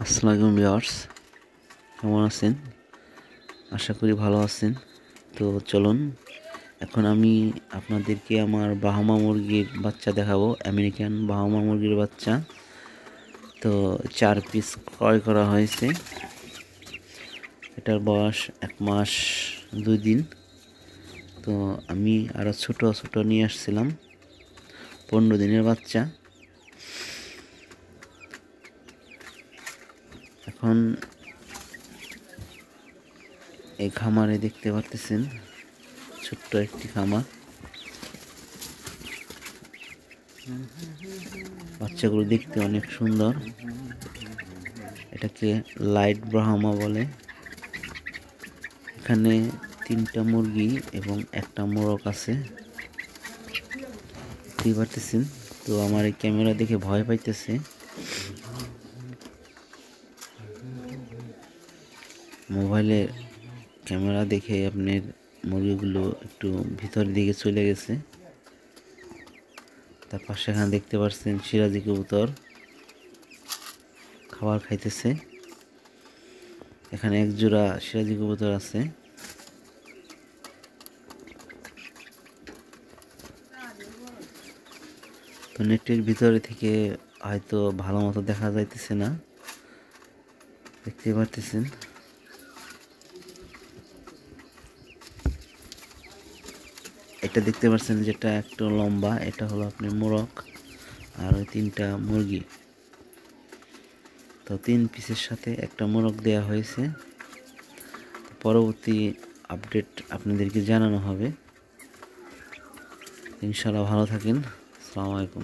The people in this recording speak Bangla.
আসসালামু ভিউয়ার্স, কেমন আছেন? আশা করি ভালো আছেন। তো চলুন এখন আমি আপনাদেরকে আমার ব্রাহ্মা মুরগির বাচ্চা দেখাবো, আমেরিকান ব্রাহ্মা মুরগির বাচ্চা। তো 4 পিস ক্রয় করা হয়েছে। এটার বয়স 1 মাস 2 দিন। তো আমি আরও ছোট ছোট নিয়ে আসছিলাম, 15 দিনের বাচ্চা। এখন এই খামারে দেখতে পারতেছেন, ছোট্ট একটি খামার। বাচ্চাগুলো দেখতে অনেক সুন্দর। এটাকে লাইট ব্রাহ্মা বলে। এখানে 3টা মুরগি এবং একটা মোরগ আছে, দেখতে পারতেছেন। তো আমার এই ক্যামেরা দেখে ভয় পাইতেছে। মোবাইলে ক্যামেরা দেখে আপনার মুরগিগুলো একটু ভিতরের দিকে চলে গেছে। তার পাশে এখানে দেখতে পাচ্ছেন সিরাজি কবুতর খাবার খাইতেছে। এখানে এক জোড়া সিরাজি কবুতর আছে। তো নেটের ভিতরে থেকে হয়তো ভালো মতো দেখা যাইতেছে না, দেখতে পারতেছেন। এটা দেখতে পাচ্ছেন যেটা একটু লম্বা, এটা হলো আপনার মোরগ, আর ওই 3টা মুরগি। তো 3 পিসের সাথে একটা মোরগ দেয়া হয়েছে। পরবর্তী আপডেট আপনাদেরকে জানানো হবে। ইনশাআল্লাহ ভালো থাকেন। আসসালামু আলাইকুম।